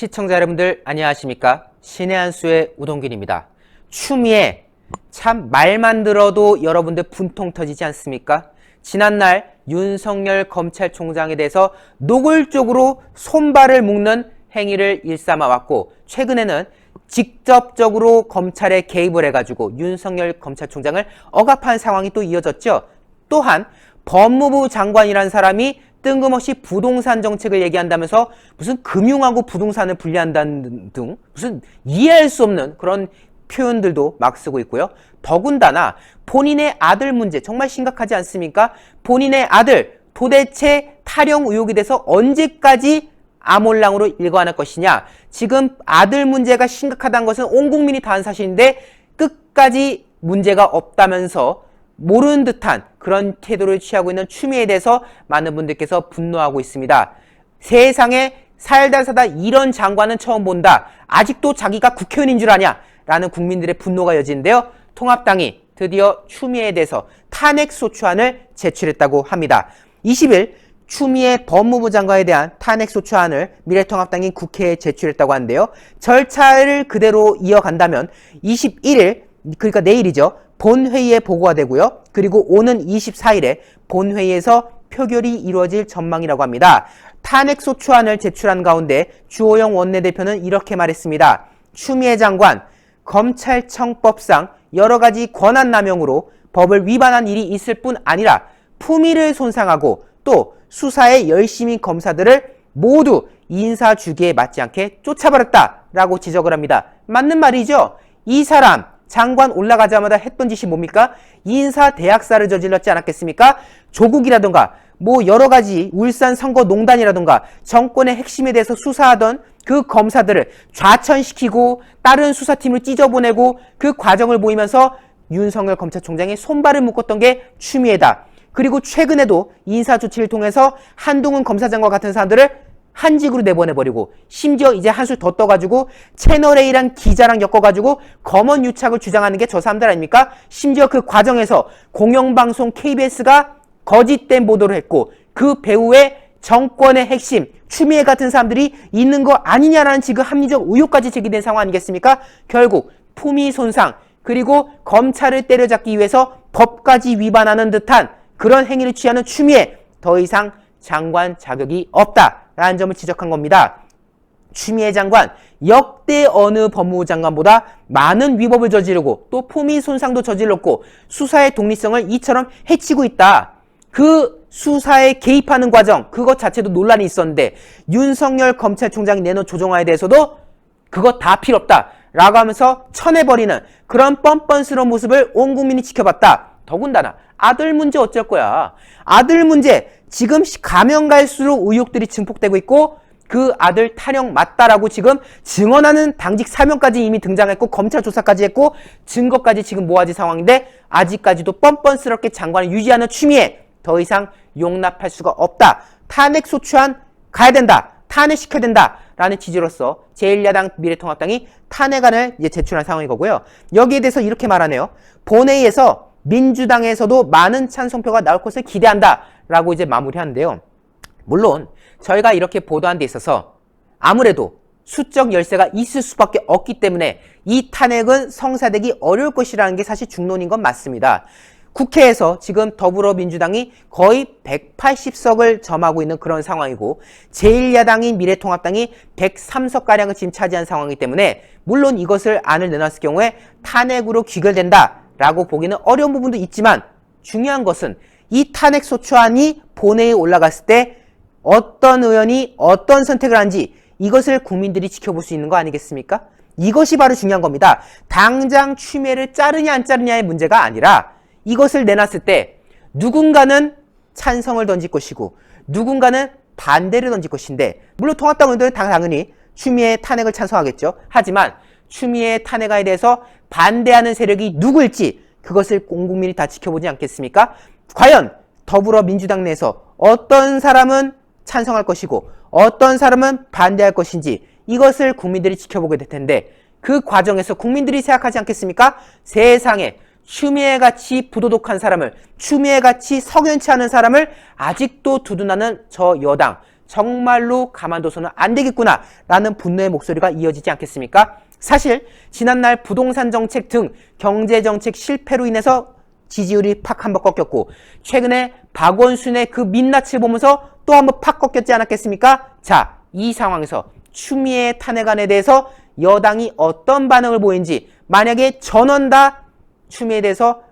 시청자 여러분들 안녕하십니까? 신의 한 수의 우동균입니다. 추미애 참 말만 들어도 여러분들 분통 터지지 않습니까? 지난날 윤석열 검찰총장에 대해서 노골적으로 손발을 묶는 행위를 일삼아 왔고, 최근에는 직접적으로 검찰에 개입을 해가지고 윤석열 검찰총장을 억압한 상황이 또 이어졌죠. 또한 법무부 장관이라는 사람이 뜬금없이 부동산 정책을 얘기한다면서 무슨 금융하고 부동산을 분리한다는 등 무슨 이해할 수 없는 그런 표현들도 막 쓰고 있고요. 더군다나 본인의 아들 문제 정말 심각하지 않습니까? 본인의 아들 도대체 탈영 의혹이 돼서 언제까지 아몰랑으로 일관할 것이냐. 지금 아들 문제가 심각하다는 것은 온 국민이 다 아는 사실인데 끝까지 문제가 없다면서 모르는 듯한 그런 태도를 취하고 있는 추미애에 대해서 많은 분들께서 분노하고 있습니다. 세상에 살다 이런 장관은 처음 본다. 아직도 자기가 국회의원인 줄 아냐? 라는 국민들의 분노가 이어지는데요. 통합당이 드디어 추미애에 대해서 탄핵소추안을 제출했다고 합니다. 20일 추미애 법무부 장관에 대한 탄핵소추안을 미래통합당이 국회에 제출했다고 하는데요. 절차를 그대로 이어간다면 21일, 그러니까 내일이죠. 본회의에 보고가 되고요. 그리고 오는 24일에 본회의에서 표결이 이루어질 전망이라고 합니다. 탄핵소추안을 제출한 가운데 주호영 원내대표는 이렇게 말했습니다. 추미애 장관, 검찰청법상 여러 가지 권한남용으로 법을 위반한 일이 있을 뿐 아니라 품위를 손상하고 또 수사에 열심히 검사들을 모두 인사주기에 맞지 않게 쫓아버렸다라고 지적을 합니다. 맞는 말이죠. 이 사람 장관 올라가자마자 했던 짓이 뭡니까? 인사대학살을 저질렀지 않았겠습니까? 조국이라던가 뭐 여러 가지 울산 선거농단이라던가 정권의 핵심에 대해서 수사하던 그 검사들을 좌천시키고 다른 수사팀을 찢어보내고 그 과정을 보이면서 윤석열 검찰총장이 손발을 묶었던 게 추미애다. 그리고 최근에도 인사조치를 통해서 한동훈 검사장과 같은 사람들을 한직으로 내보내버리고 심지어 이제 한술 더 떠가지고 채널A랑 기자랑 엮어가지고 검언 유착을 주장하는 게 저 사람들 아닙니까? 심지어 그 과정에서 공영방송 KBS가 거짓된 보도를 했고 그 배후에 정권의 핵심 추미애 같은 사람들이 있는 거 아니냐라는 지금 합리적 의혹까지 제기된 상황 아니겠습니까? 결국 품위 손상 그리고 검찰을 때려잡기 위해서 법까지 위반하는 듯한 그런 행위를 취하는 추미애 더 이상 장관 자격이 없다라는 점을 지적한 겁니다. 추미애 장관 역대 어느 법무부 장관보다 많은 위법을 저지르고 또 품위 손상도 저질렀고 수사의 독립성을 이처럼 해치고 있다. 그 수사에 개입하는 과정 그것 자체도 논란이 있었는데 윤석열 검찰총장이 내놓은 조정안에 대해서도 그거 다 필요 없다 라고 하면서 쳐내버리는 그런 뻔뻔스러운 모습을 온 국민이 지켜봤다. 더군다나 아들 문제 어쩔 거야. 아들 문제 지금 가면 갈수록 의혹들이 증폭되고 있고 그 아들 탈영 맞다라고 지금 증언하는 당직 사명까지 이미 등장했고 검찰 조사까지 했고 증거까지 지금 모아진 상황인데 아직까지도 뻔뻔스럽게 장관을 유지하는 추미애 더 이상 용납할 수가 없다. 탄핵소추안 가야 된다. 탄핵시켜야 된다. 라는 취지로서 제1야당 미래통합당이 탄핵안을 이제 제출한 상황인 거고요. 여기에 대해서 이렇게 말하네요. 본회의에서 민주당에서도 많은 찬성표가 나올 것을 기대한다. 라고 이제 마무리하는데요. 물론 저희가 이렇게 보도한 데 있어서 아무래도 수적 열세가 있을 수밖에 없기 때문에 이 탄핵은 성사되기 어려울 것이라는 게 사실 중론인 건 맞습니다. 국회에서 지금 더불어민주당이 거의 180석을 점하고 있는 그런 상황이고 제1야당인 미래통합당이 103석가량을 지금 차지한 상황이기 때문에 물론 이것을 안을 내놨을 경우에 탄핵으로 귀결된다라고 보기는 어려운 부분도 있지만 중요한 것은 이 탄핵소추안이 본회의에 올라갔을 때 어떤 의원이 어떤 선택을 한지 이것을 국민들이 지켜볼 수 있는 거 아니겠습니까? 이것이 바로 중요한 겁니다. 당장 추미애를 자르냐 안 자르냐의 문제가 아니라 이것을 내놨을 때 누군가는 찬성을 던질 것이고 누군가는 반대를 던질 것인데 물론 통합당 의원들은 당연히 추미애 탄핵을 찬성하겠죠. 하지만 추미애 탄핵에 대해서 반대하는 세력이 누구일지 그것을 온 국민이 다 지켜보지 않겠습니까? 과연 더불어민주당 내에서 어떤 사람은 찬성할 것이고 어떤 사람은 반대할 것인지 이것을 국민들이 지켜보게 될 텐데 그 과정에서 국민들이 생각하지 않겠습니까? 세상에 추미애같이 부도덕한 사람을 추미애같이 석연치 않은 사람을 아직도 두둔하는 저 여당 정말로 가만둬서는 안 되겠구나 라는 분노의 목소리가 이어지지 않겠습니까? 사실 지난날 부동산 정책 등 경제 정책 실패로 인해서 지지율이 팍 한번 꺾였고 최근에 박원순의 그 민낯을 보면서 또 한번 팍 꺾였지 않았겠습니까? 자, 이 상황에서 추미애 탄핵안에 대해서 여당이 어떤 반응을 보인지, 만약에 전원 다 추미애에 대해서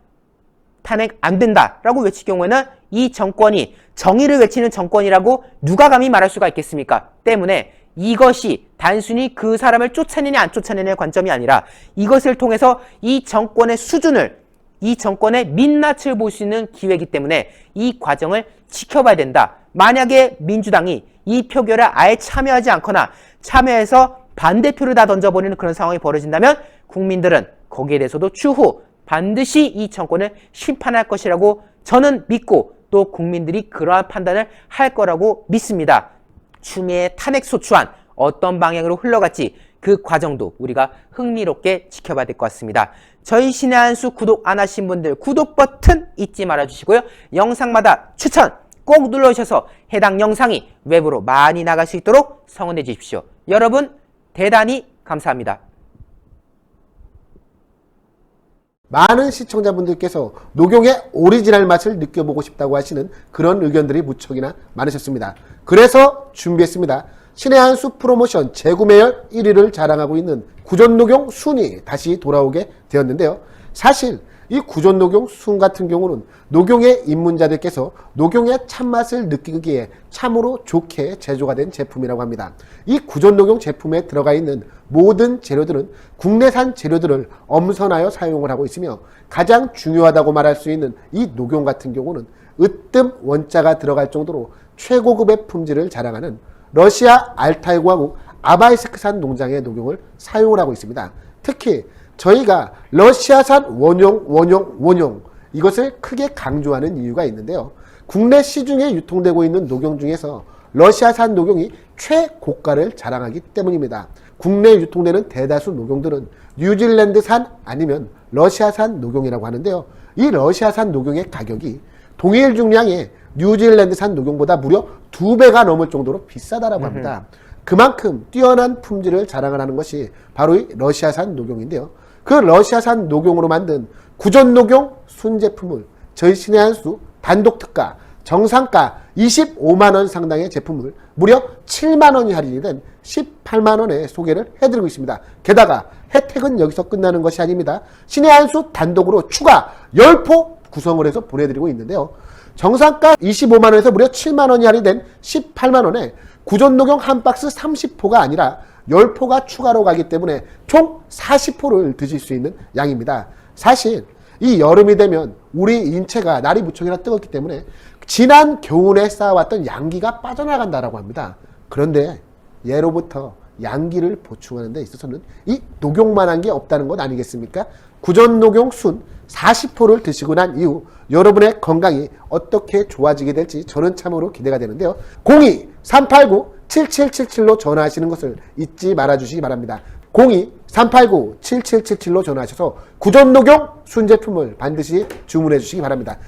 탄핵 안 된다라고 외칠 경우에는 이 정권이 정의를 외치는 정권이라고 누가 감히 말할 수가 있겠습니까? 때문에 이것이 단순히 그 사람을 쫓아내냐 안 쫓아내냐의 관점이 아니라 이것을 통해서 이 정권의 수준을, 이 정권의 민낯을 볼 수 있는 기회이기 때문에 이 과정을 지켜봐야 된다. 만약에 민주당이 이 표결에 아예 참여하지 않거나 참여해서 반대표를 다 던져버리는 그런 상황이 벌어진다면 국민들은 거기에 대해서도 추후 반드시 이 정권을 심판할 것이라고 저는 믿고 또 국민들이 그러한 판단을 할 거라고 믿습니다. 추미애 탄핵 소추안 어떤 방향으로 흘러갈지 그 과정도 우리가 흥미롭게 지켜봐야 될 것 같습니다. 저희 신의 한 수 구독 안 하신 분들 구독 버튼 잊지 말아주시고요. 영상마다 추천 꼭 눌러주셔서 해당 영상이 외부로 많이 나갈 수 있도록 성원해 주십시오. 여러분 대단히 감사합니다. 많은 시청자분들께서 녹용의 오리지널 맛을 느껴보고 싶다고 하시는 그런 의견들이 무척이나 많으셨습니다. 그래서 준비했습니다. 신의 한 수 프로모션 재구매율 1위를 자랑하고 있는 구전녹용 순이 다시 돌아오게 되었는데요. 사실 이 구전녹용 순 같은 경우는 녹용의 입문자들께서 녹용의 참맛을 느끼기에 참으로 좋게 제조가 된 제품이라고 합니다. 이 구전녹용 제품에 들어가 있는 모든 재료들은 국내산 재료들을 엄선하여 사용을 하고 있으며 가장 중요하다고 말할 수 있는 이 녹용 같은 경우는 으뜸 원자가 들어갈 정도로 최고급의 품질을 자랑하는 러시아 알타이 공화국 아바이스크산 농장의 녹용을 사용을 하고 있습니다. 특히 저희가 러시아산 원용 이것을 크게 강조하는 이유가 있는데요. 국내 시중에 유통되고 있는 녹용 중에서 러시아산 녹용이 최고가를 자랑하기 때문입니다. 국내에 유통되는 대다수 녹용들은 뉴질랜드산 아니면 러시아산 녹용이라고 하는데요. 이 러시아산 녹용의 가격이 동일 중량의 뉴질랜드산 녹용보다 무려 2배가 넘을 정도로 비싸다라고 합니다. 그만큼 뛰어난 품질을 자랑을 하는 것이 바로 이 러시아산 녹용인데요. 그 러시아산 녹용으로 만든 구전녹용 순 제품을 저희 신의 한 수 단독 특가 정상가 25만원 상당의 제품을 무려 7만원이 할인이 된 18만원에 소개를 해드리고 있습니다. 게다가 혜택은 여기서 끝나는 것이 아닙니다. 신의 한 수 단독으로 추가 10포 구성을 해서 보내드리고 있는데요. 정상가 25만원에서 무려 7만원이 할인된 18만원에 구전녹용 한 박스 30포가 아니라 10포가 추가로 가기 때문에 총 40포를 드실 수 있는 양입니다. 사실 이 여름이 되면 우리 인체가 날이 무척이나 뜨겁기 때문에 지난 겨울에 쌓아왔던 양기가 빠져나간다라고 합니다. 그런데 예로부터 양기를 보충하는 데 있어서는 이 녹용만한 게 없다는 것 아니겠습니까? 구전녹용 순 40포를 드시고 난 이후 여러분의 건강이 어떻게 좋아지게 될지 저는 참으로 기대가 되는데요. 02-389-7777로 전화하시는 것을 잊지 말아주시기 바랍니다. 02-389-7777로 전화하셔서 구전녹용 순 제품을 반드시 주문해 주시기 바랍니다.